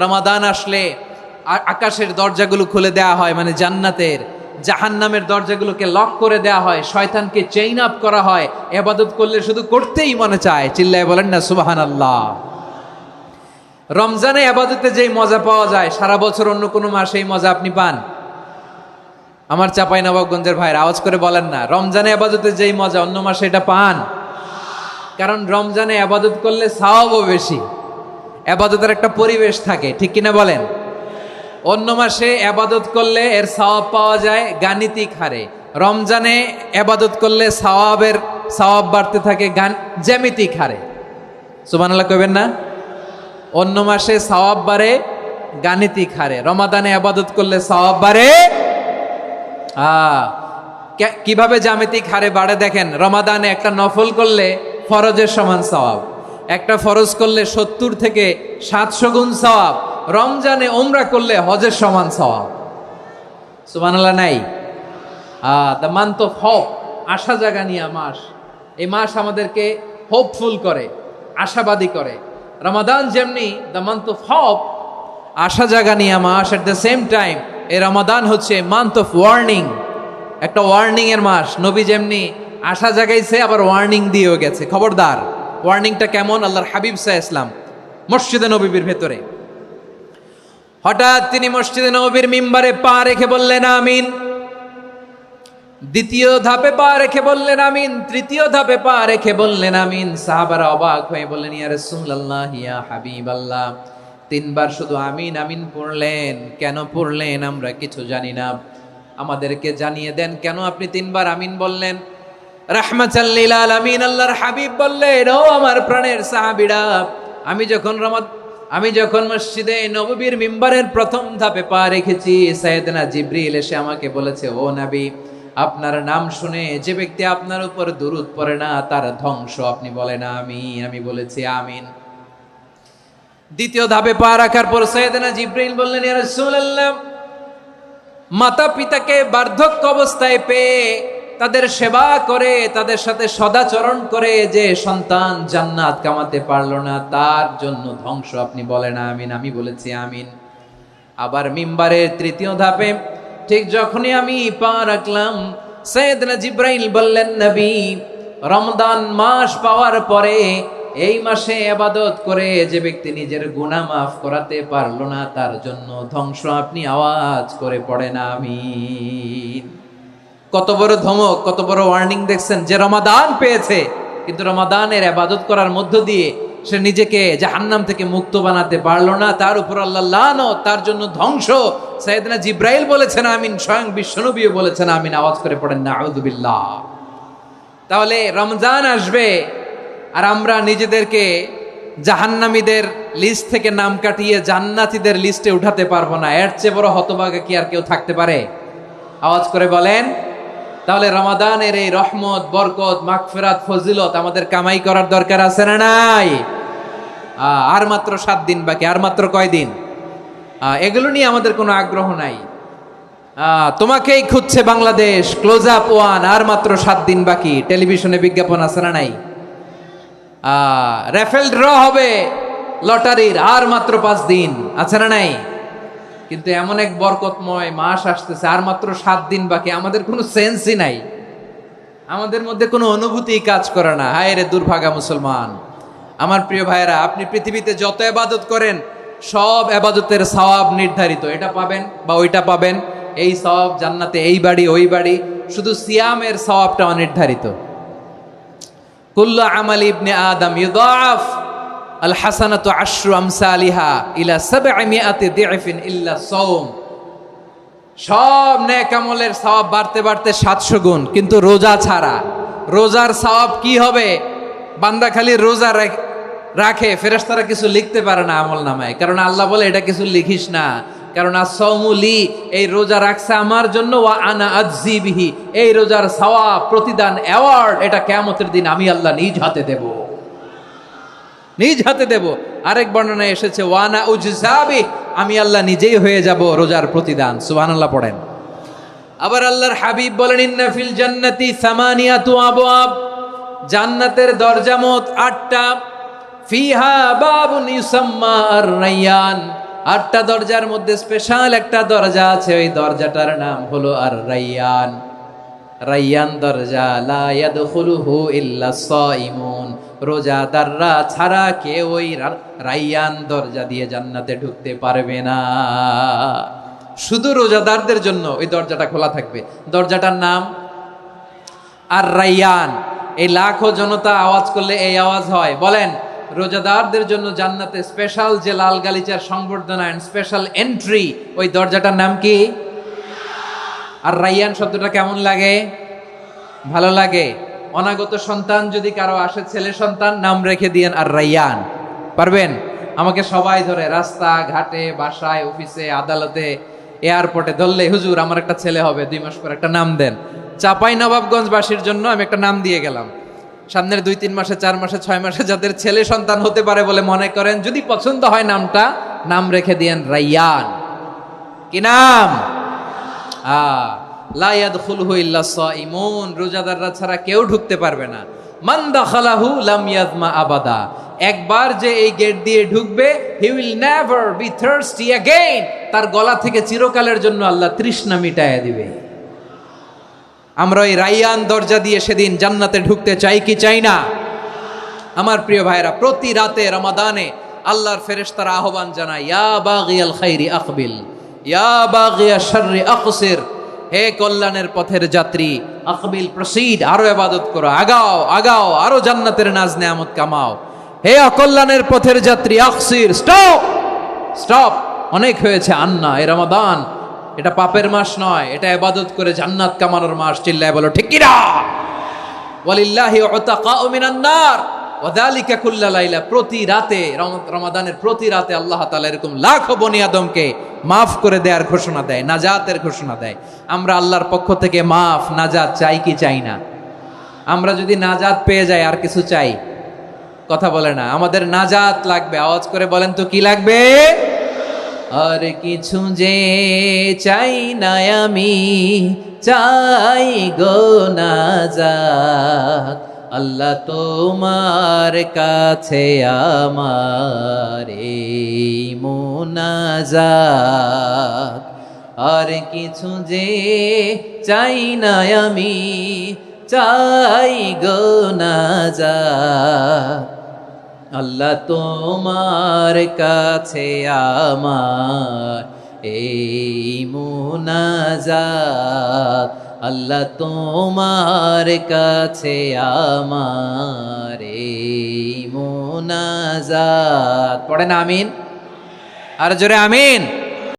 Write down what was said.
রমাদান আসলে আকাশের দরজাগুলো খুলে দেয়া হয়, মানে জান্নাতের, জাহান্নামের দরজাগুলোকে লক করে দেয়া হয়, শয়তানকে চেইন আপ করা হয়। ইবাদত করলে শুধু করতেই মনে চায়। চিল্লায় বলেন না সুবহানাল্লাহ। রমজানে ইবাদতে যেই মজা পাওয়া যায়, সারা বছর অন্য কোনো মাসে এই মজা আপনি পান? আমার চাঁপাইনবাবগঞ্জের ভাইরা আওয়াজ করে বলেন না, রমজানে ইবাদতে যেই মজা অন্য মাসে এটা পান? কারণ রমজানে ইবাদত করলে সওয়াবও বেশি, ইবাদতের একটা পরিবেশ থাকে, ঠিক কিনা বলেন? অন্য মাসে ইবাদত করলে এর সওয়াব পাওয়া যায় গাণিতিক হারে, রমজানে ইবাদত করলে সওয়াব বাড়তে থাকে জ্যামিতিক হারে। সুবহানাল্লাহ কইবেন না? অন্য মাসে সওয়াব বাড়ে গাণিতিক হারে, রমাদানে ইবাদত করলে সওয়াব বাড়ে কিভাবে জ্যামিতিক হারে বাড়ে দেখেন। রমাদানে একটা নফল করলে ফরজের সমান সওয়াব, একটা ফরজ করলে 70 থেকে 700 গুণ সওয়াব, রমজানে উমরা করলে হজের সমান সওয়াব। সুবহানাল্লাহ নাই? দ্য মান্থ অফ হোপ, আশা জাগানিয়া মাস। এই মাস আমাদেরকে হোপফুল করে, আশাবাদী করে। রমাদান যেমনি দ্য মান্থ অফ হোপ, আশা জাগানিয়া মাস, এট দ্য সেম টাইম এই রমাদান হচ্ছে মান্থ অফ ওয়ার্নিং, একটা ওয়ার্নিং এর মাস। নবী যেমনি আশা জাগাইছে, আবার ওয়ার্নিং দিয়েও গেছে, খবরদার। ওয়ার্নিংটা কেমন? আল্লাহর হাবিব সাল্লাল্লাহু আলাইহি ওয়াসাল্লাম মসজিদে নববীর ভেতরে, হঠাৎ তিনি মসজিদে নববীর মিম্বারে পা রেখে বললেন আমিন। দ্বিতীয় ধাপে পা রেখে বললেন আমিন, তৃতীয় ধাপে পা রেখে বললেন আমিন। সাহাবারা অবাক হয়ে বললেন, ইয়া রাসূলুল্লাহ, ইয়া হাবিবাল্লাহ, 3 বার শুধু আমিন আমিন পড়লেন, কেন পড়লেন আমরা কিছু জানি না, আমাদেরকে জানিয়ে দেন কেন আপনি 3 বার আমিন বললেন। রাহমাতাল লিল আলামিন আল্লাহর হাবিব বললেন, ও আমার প্রাণের সাহাবীরা, আমি যখন মসজিদে নববীর মিম্বারের প্রথম ধাপে পা রেখেছি, সাইয়েদনা জিবরিল এসে আমাকে বলেছে, ও নবী, আপনার নাম শুনে যে ব্যক্তি আপনার উপর দুরূদ পড়ে না তার ধ্বংস। আপনি বলেন আমিন। আমি বলেছি আমিন। দ্বিতীয় ধাপে পা রাখার পর সাইয়েদনা জিবরিল বললেন, ইয়া রাসূলুল্লাহ, মাতা পিতাকে বার্ধক্য অবস্থায় পেয়ে তাদের সেবা করে, তাদের সাথে সদাচরণ করে যে সন্তান জান্নাত কামাতে পারলো না, তার জন্য ধ্বংস। আপনি বলেন আমিন। আমি বলেছি আমিন। আবার মিম্বারের তৃতীয় ধাপে ঠিক যখনই আমি পা রাখলাম, সাইয়েদনা জিবরাইল বললেন, নবী, রমজান মাস পাওয়ার পরে এই মাসে ইবাদত করে যে ব্যক্তি নিজের গুনাহ মাফ করাতে পারলো না, তার জন্য ধ্বংস। আপনি আওয়াজ করে পড়েন আমিন। কত বড় ধমক, কত বড় ওয়ার্নিং দেখছেন। যে রমাদান পেয়েছে, কিন্তু রমাদানের ইবাদত করার মধ্য দিয়ে সে নিজেকে জাহান্নাম থেকে মুক্ত বানাতে পারলো না, তার উপর আল্লাহ লানত, তার জন্য ধ্বংস। সাইয়েদনা জিবরাইল বলেছেন আমিন, স্বয়ং বিশ্বনবীও বলেছেন আমিন। আওয়াজ করে পড়েন নাউযু বিল্লাহ। তাহলে রমজান আসবে আর আমরা নিজেদেরকে জাহান্নামীদের লিস্ট থেকে নাম কাটিয়ে জান্নাতীদের লিস্টে উঠাতে পারবো না। এর চেয়ে বড় হতভাগা কি আর কেউ থাকতে পারে? আওয়াজ করে বলেন। তাহলে রমাদানের এই রহমত, বরকত, মাগফিরাত, ফজিলত আমাদের কামাই করার দরকার আছে না নাই? আর মাত্র 7 দিন বাকি। আর মাত্র কয় দিন? এগুলো নিয়ে আমাদের কোনো আগ্রহ নাই। তোমাকেই খুঁজছে বাংলাদেশ, ক্লোজ আপ 1, আর মাত্র 7 দিন বাকি। টেলিভিশনে বিজ্ঞাপন আছে না নাই? রেফেল ড্র হবে লটারির, আর মাত্র 5 দিন, আছে না নাই? কিন্তু এমন এক বরকতময় মাস আসতেছে, আর মাত্র 7 দিন বাকি। আমাদের কোনো সেন্সই নাই, আমাদের মধ্যে কোনো অনুভূতি কাজ করে না। হায় রে দুর্ভাগা মুসলমান। আমার প্রিয় ভাইয়েরা, আপনি পৃথিবীতে যত ইবাদত করেন, সব ইবাদতের সওয়াব নির্ধারিত। এটা পাবেন বা ওইটা পাবেন, এই সওয়াব জান্নাতে, এই বাড়ি ওই বাড়ি। শুধু সিয়ামের সওয়াবটা অনির্ধারিত। কুল্লু আমাল ইবনে আদম ইউদাফ আল হাসানাতু আশরু আমসালিহা ইলা 700 দি'ফিন ইল্লা সাওম। সব নেক আমলের সওয়াব বাড়তে বাড়তে 700 গুণ, কিন্তু রোজা ছাড়া। রোজার সওয়াব কি হবে? বান্দা খালি রোজা রাখে, ফেরেশতারা কিছু লিখতে পারে না আমল নামায়, কারণ আল্লাহ বলে এটা কিছু লিখিস না, কারণ as-সাওমু লি, এই রোজা রাখছে আমার জন্য, ওয়া আনা আজজি বিহি, এই রোজার সওয়াব, প্রতিদান, অ্যাওয়ার্ড, এটা কিয়ামতের দিন আমি আল্লাহ নিজ হাতে দেব, নিজ হাতে দেব। আরেক বর্ণনায় এসেছে ওয়ানা উজজাবি, আমি আল্লাহ নিজেই হয়ে যাব রোজার প্রতিদান। সুবহানাল্লাহ পড়েন। আবার আল্লাহর হাবিব বলেন, ইন্না ফিল জান্নাতি 8 আবওয়াব, জান্নাতের দরজা মোট 8টা। ফিহা বাবুন ইউসাম্মা আর-রায়্যান, 8টা দরজার মধ্যে স্পেশাল একটা দরজা আছে, ওই দরজাটার নাম হলো আর রাইয়ান। রাইয়ান দরজা, লা ইয়াদখুলুহু ইল্লা সাইমুন, রোজাদাররা ছাড়া কেউ ওই রাইয়ান দরজা দিয়ে জান্নাতে ঢুকতে পারবে না। শুধু রোজাদারদের জন্য ওই দরজাটা খোলা থাকবে। দরজাটার নাম আর রাইয়ান। এই লাখো জনতা আওয়াজ করলে এই আওয়াজ হয়, বলেন রোজাদারদের জন্য জান্নাতে স্পেশাল যে লাল গালিচার সংবর্ধনা এন্ড স্পেশাল এন্ট্রি, ওই দরজাটার নাম কি? আর রাইয়ান শব্দটা কেমন লাগে? ভালো লাগে। অনাগত সন্তান যদি কারো আসে, ছেলে সন্তান, নাম রেখে দিয়েন আর রাইয়ান। পারবেন? আমাকে সবাই ধরে রাস্তা ঘাটে, বাসায়, অফিসে, আদালতে, এয়ারপোর্টে ধরলে, হুজুর আমার একটা ছেলে হবে 2 মাস পর, একটা নাম দেন। চাপাই নবাবগঞ্জবাসীর জন্য আমি একটা নাম দিয়ে গেলাম। সামনের 2-3 মাসে, 4 মাসে, 6 মাসে যাদের ছেলে সন্তান হতে পারে বলে মনে করেন, যদি পছন্দ হয় নামটা, নাম রেখে দিয়েন রাইয়ান। কি নাম? লা ইয়াদখুলুহু ইল্লা সাইমুন, রোজাদাররা ছাড়া কেউ ঢুকতে পারবে না। মান দাখালাহু লাম ইয়াজমা আবাদা, একবার যে এই গেট দিয়ে ঢুকবে, he will never be thirsty again, তার গলা থেকে চিরকালের জন্য আল্লাহ তৃষ্ণা মিটায়া দিবে। আমরা ওই রাইয়ান দরজা দিয়ে সেদিন জান্নাতে ঢুকতে চাই কি চাই না? আমার প্রিয় ভাইরা, প্রতি রাতে রমাদানে আল্লাহর ফেরেশতারা আহ্বান জানায়, ইয়া বাগিয়াল খাইরি আকবিল, ইয়া বাগিয়াশ শাররি আকসির, হে কল্যাণের পথের যাত্রী, আকবিল প্রসিড, আরো ইবাদত করো, আগাও আগাও, আরো জান্নাতের নাজ নেয়ামত কামাও। হে অকল্যাণের পথের যাত্রী, আকসির, স্টপ স্টপ, অনেক হয়েছে আন্না। এই রমাদান এটা পাপের মাস নয়, এটা ইবাদত করে জান্নাত কামানোর মাস। চিল্লায় বলো ঠিক কি না? ওয়ালিল্লাহি উতাকাউ মিনান নার ওয়া যালিকা কুল্লা লাইলা, প্রতি রাতে, রমাদানের প্রতি রাতে আল্লাহ তাআলা এরকম লাখো বনি আদমকে মাফ করে দেওয়ার ঘোষণা দেয়, নাজাতের ঘোষণা দেয়। আমরা আল্লাহর পক্ষ থেকে মাফ, নাজাত চাই কি চাই না? আমরা যদি নাজাত পেয়ে যাই, আর কিছু চাই? কথা বলে না। আমাদের নাজাত লাগবে, আওয়াজ করে বলেন তো কি লাগবে? আর কিছু যে চাই না আমি, চাই গো নাজাত, আল্লাহ তোমার কাছে আমার এই মুনাজাত। আর কিছু যে চাই না আমি, চাই গো নাজাত, আল্লাহ তোমার কাছে আমার এই মুনাজাত, আল্লাহ তোমার কাছে আমার এই মুনাজাত। পড়েন আমিন, আর জোরে আমিন।